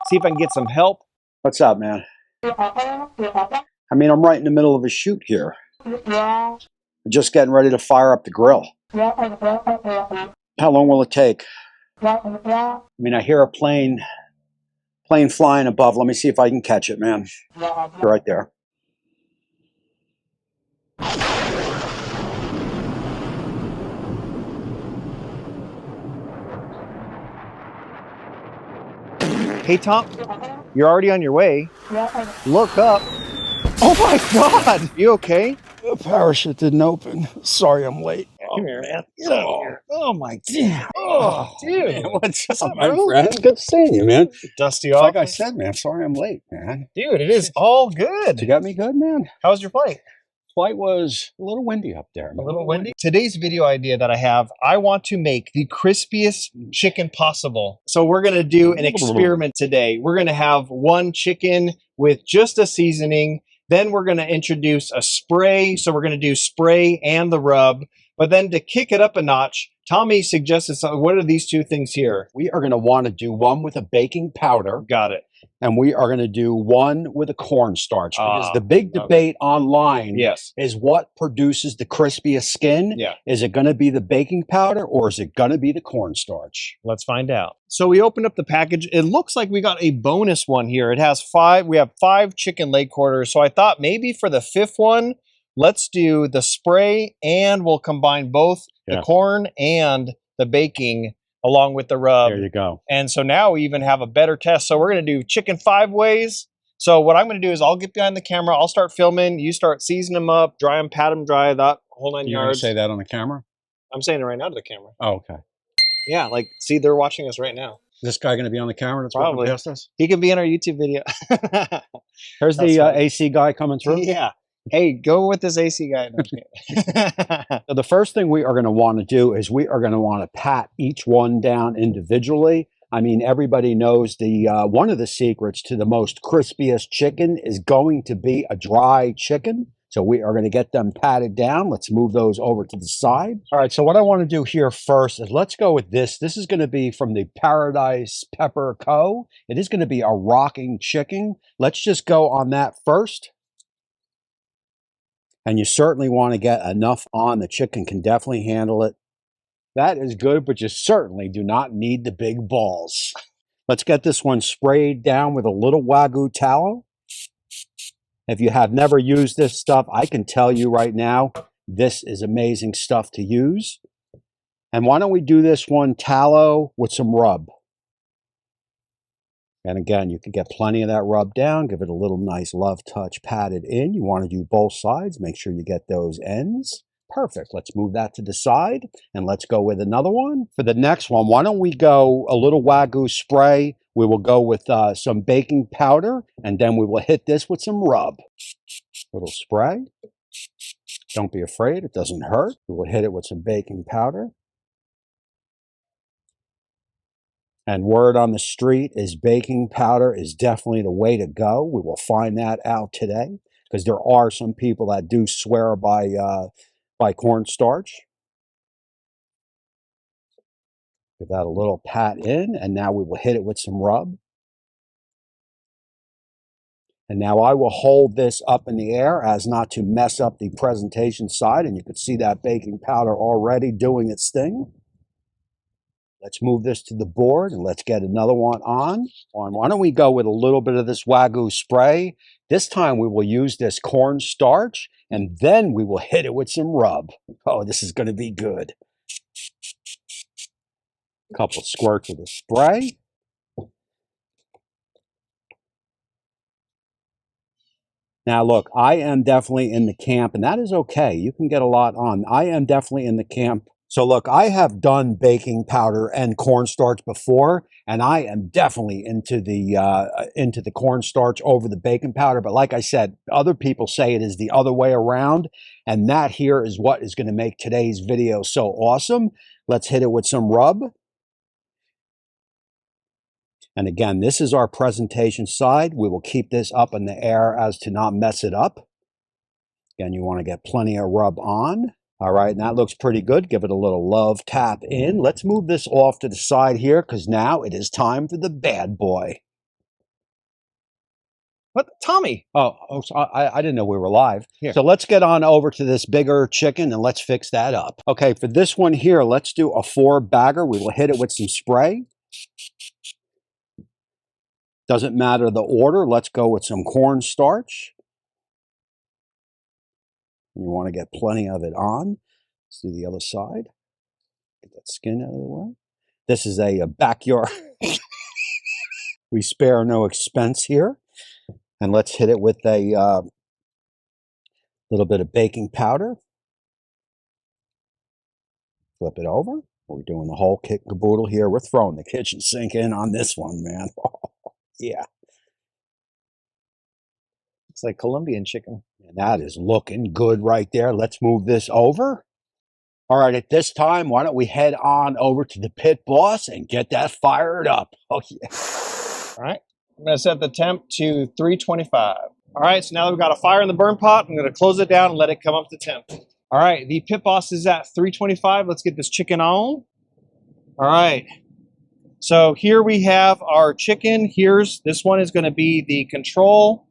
see if I can get some help. What's up, man? I mean, I'm right in the middle of a shoot here. I'm just getting ready to fire up the grill. How long will it take? I mean, I hear a plane flying above. Let me see if I can catch it, man. You're right there. Hey, Tom, you're already on your way. Look up. Oh my God! You okay? The parachute didn't open. Sorry, I'm late. Come here, man. Get out of here. Oh my God. Oh, dude. Man, what's up, bro? my friend? Good seeing you, man. Dusty It's off. like I said, man. Sorry I'm late, man. Dude, it is all good. You got me good, man. How was your flight? Flight was a little windy up there. A little windy. Today's video idea that I want to make the crispiest chicken possible. So we're going to do an experiment today. We're going to have one chicken with just a seasoning. Then we're going to introduce a spray. So we're going to do spray and the rub. But then to kick it up a notch, Tommy suggested something. What are these two things here? We are going to want to do one with a baking powder. Got it. And we are going to do one with a cornstarch. Because the big debate online is what produces the crispiest skin. Yeah. Is it going to be the baking powder or is it going to be the cornstarch? Let's find out. So we opened up the package. It looks like we got a bonus one here. It has 5. We have 5 chicken leg quarters. So I thought maybe for the 5th one, let's do the spray and we'll combine both the corn and the baking along with the rub. There you go. And so now we even have a better test. So we're going to do chicken 5 ways. So what I'm going to do is I'll get behind the camera. I'll start filming. You start seasoning them up, dry them, pat them dry, that whole 9 yards. You want to say that on the camera? I'm saying it right now to the camera. Oh, okay. Yeah, like, see, they're watching us right now. Is this guy going to be on the camera? That's probably. Past us? He can be in our YouTube video. There's the AC guy coming through. Yeah. Hey, go with this AC guy. So the first thing we are going to want to do is we are going to want to pat each one down individually. I mean, everybody knows the one of the secrets to the most crispiest chicken is going to be a dry chicken. So we are going to get them patted down. Let's move those over to the side. All right, so what I want to do here first is let's go with this. This is going to be from the Paradise Pepper Co. It is going to be a rocking chicken. Let's just go on that first. And you certainly want to get enough on. The chicken can definitely handle it. That is good, but you certainly do not need the big balls. Let's get this one sprayed down with a little Wagyu tallow. If you have never used this stuff, I can tell you right now, this is amazing stuff to use. And why don't we do this one tallow with some rub? And again, you can get plenty of that rub down, give it a little nice love touch, pat it in. You want to do both sides, make sure you get those ends. Perfect. Let's move that to the side and let's go with another one. For the next one, why don't we go a little Wagyu spray. We will go with some baking powder and then we will hit this with some rub. Little spray. Don't be afraid, it doesn't hurt. We will hit it with some baking powder. And word on the street is baking powder is definitely the way to go. We will find that out today because there are some people that do swear by cornstarch. Give that a little pat in, and now we will hit it with some rub. And now I will hold this up in the air as not to mess up the presentation side, and you can see that baking powder already doing its thing. Let's move this to the board and let's get another one on. Why don't we go with a little bit of this Wagyu spray? This time we will use this cornstarch and then we will hit it with some rub. Oh, this is going to be good. A couple of squirts of the spray. Now look, I am definitely in the camp, and that is okay. You can get a lot on. I am definitely in the camp. So look, I have done baking powder and cornstarch before, and I am definitely into the cornstarch over the baking powder. But like I said, other people say it is the other way around, and that here is what is going to make today's video so awesome. Let's hit it with some rub. And again, this is our presentation side. We will keep this up in the air as to not mess it up. Again, you want to get plenty of rub on. All right, and that looks pretty good. Give it a little love tap in. Let's move this off to the side here because now it is time for the bad boy. What? Tommy. So I didn't know we were live. Here. So let's get on over to this bigger chicken and let's fix that up. Okay, for this one here, let's do a 4-bagger. We will hit it with some spray. Doesn't matter the order. Let's go with some cornstarch. You want to get plenty of it on. Let's do the other side. Get that skin out of the way. This is a backyard. We spare no expense here. And let's hit it with a little bit of baking powder. Flip it over. We're doing the whole kit and caboodle here. We're throwing the kitchen sink in on this one, man. Yeah. It's like Colombian chicken. And that is looking good right there. Let's move this over. All right, at this time, why don't we head on over to the pit boss and get that fired up. Oh, yeah. All right. I'm going to set the temp to 325. All right, so now that we've got a fire in the burn pot, I'm going to close it down and let it come up to temp. All right, the pit boss is at 325. Let's get this chicken on. All right. So here we have our chicken. This one is going to be the control.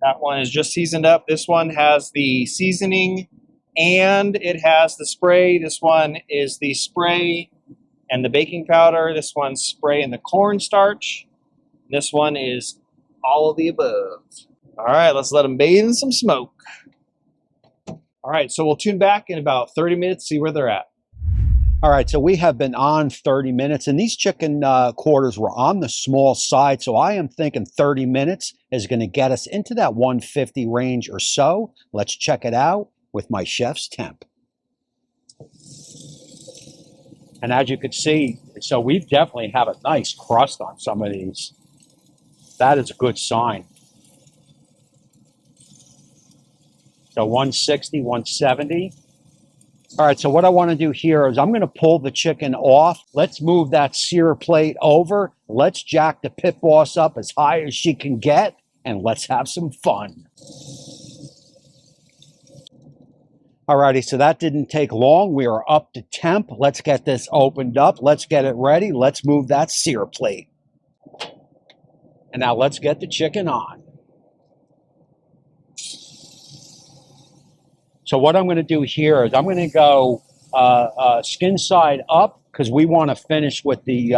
That one is just seasoned up. This one has the seasoning and it has the spray. This one is the spray and the baking powder. This one's spray and the cornstarch. This one is all of the above. All right, let's let them bathe in some smoke. All right, so we'll tune back in about 30 minutes, see where they're at. All right, so we have been on 30 minutes, and these chicken quarters were on the small side, so I am thinking 30 minutes is going to get us into that 150 range or so. Let's check it out with my chef's temp. And as you can see, so we definitely have a nice crust on some of these. That is a good sign. So 160, 170. All right, so what I want to do here is I'm going to pull the chicken off. Let's move that sear plate over. Let's jack the pit boss up as high as she can get, and let's have some fun. All righty, so that didn't take long. We are up to temp. Let's get this opened up. Let's get it ready. Let's move that sear plate. And now let's get the chicken on. So what I'm going to do here is I'm going to go skin side up because we want to finish with the,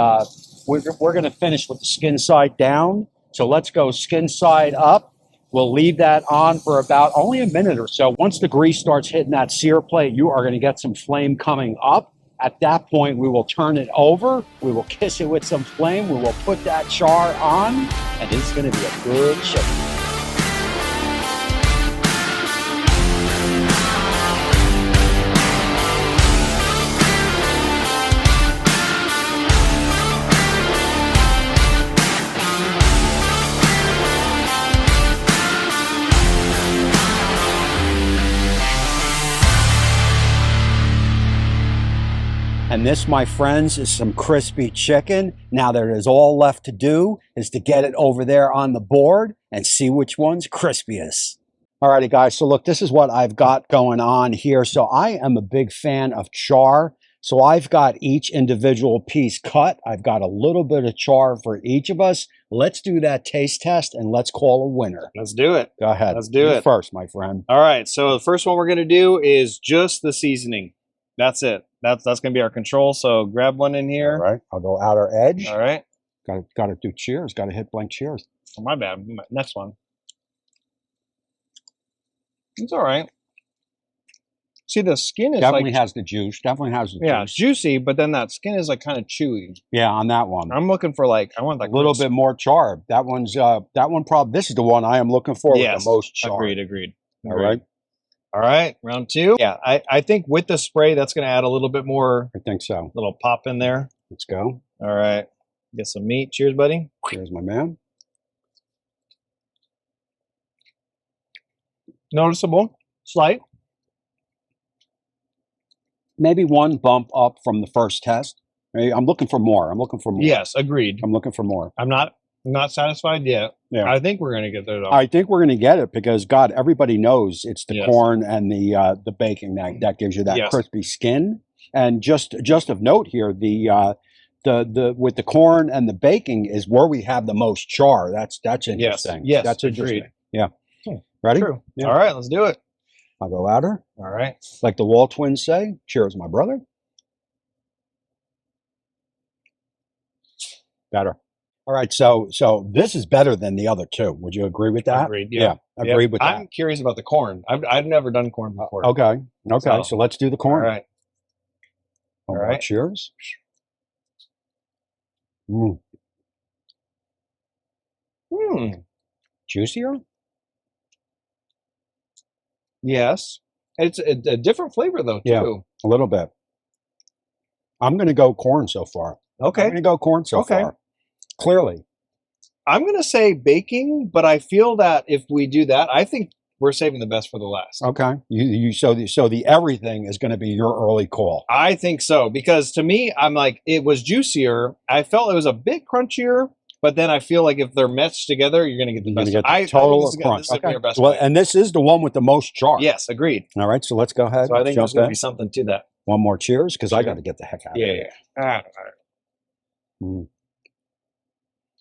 we're going to finish with the skin side down. So let's go skin side up. We'll leave that on for about only a minute or so. Once the grease starts hitting that sear plate, you are going to get some flame coming up. At that point, we will turn it over. We will kiss it with some flame. We will put that char on, and it's going to be a good chicken. And this, my friends, is some crispy chicken. Now there is all left to do is to get it over there on the board and see which one's crispiest. Alrighty guys, so look, this is what I've got going on here. So I am a big fan of char. So I've got each individual piece cut. I've got a little bit of char for each of us. Let's do that taste test and let's call a winner. Let's do it. Go ahead. Let's do it. First, my friend. All right, so the first one we're going to do is just the seasoning. That's it. That's going to be our control. So grab one in here. All right, I'll go outer edge. All right. Got to do cheers. Got to hit blank cheers. Oh, my bad. Next one. It's all right. See, the skin is definitely like, has the juice. Definitely has the yeah, juice. it's juicy, but then that skin is like kind of chewy. Yeah, on that one. I'm looking for like, I want like a little bit more char. That one's probably, this is the one I am looking for with the most char. Agreed. All right. All right, round two. Yeah, I think with the spray, that's going to add a little bit more. I think so. Little pop in there. Let's go. All right. Get some meat. Cheers, buddy. Cheers, my man. Noticeable. Slight. Maybe one bump up from the first test. I'm looking for more. I'm looking for more. Yes, agreed. I'm looking for more. I'm not satisfied yet. Yeah. I think we're going to get there, though. I think we're going to get it because, God, everybody knows it's the corn and the baking that gives you that crispy skin. And just of note here, the with the corn and the baking is where we have the most char. That's interesting. Yes, that's interesting. agreed. Yeah. Ready? True. Yeah. All right, let's do it. I'll go louder. All right. Like the Wall twins say, cheers, my brother. Better. All right, so this is better than the other two. Would you agree with that? Agreed. Yeah. Agreed with that. I'm curious about the corn. I've never done corn before. Okay. So let's do the corn. All right. All All right. right. Cheers. Juicier? Yes. It's a different flavor though, too. Yeah. A little bit. I'm going to go corn so far. Okay. I'm going to go corn so far. Clearly. I'm going to say baking, but I feel that if we do that, I think we're saving the best for the last. Okay. So the everything is going to be your early call. I think so, because to me, I'm like, it was juicier. I felt it was a bit crunchier, but then I feel like if they're meshed together, you're going to get the best. Total crunch. This is our best. Well, and this is the one with the most char. Yes, agreed. All right, so let's go ahead. So I think there's going to be something to that. One more cheers, because I got to get the heck out of here. Yeah.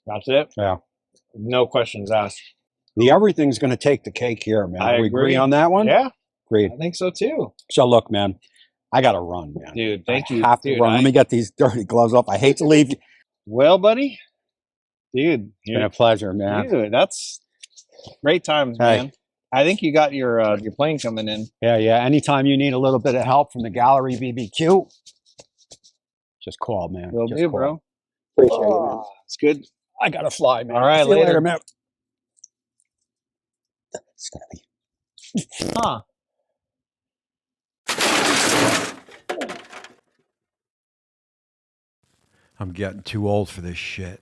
That's it? Yeah. No questions asked. The everything's going to take the cake here, man. We agree on that one? Yeah. Agreed. I think so too. So look, man, I got to run, man. Dude, thank you. I have to run. Let me get these dirty gloves off. I hate to leave you. Well, buddy. Dude. It's been a pleasure, man. Dude, that's great times, man. I think you got your plane coming in. Yeah. Anytime you need a little bit of help from the GALLERYBBQ, just call, man. Will do, bro. Appreciate it, man. It's good. I got to fly, man. All right, See you later, man. It's going to be... I'm getting too old for this shit.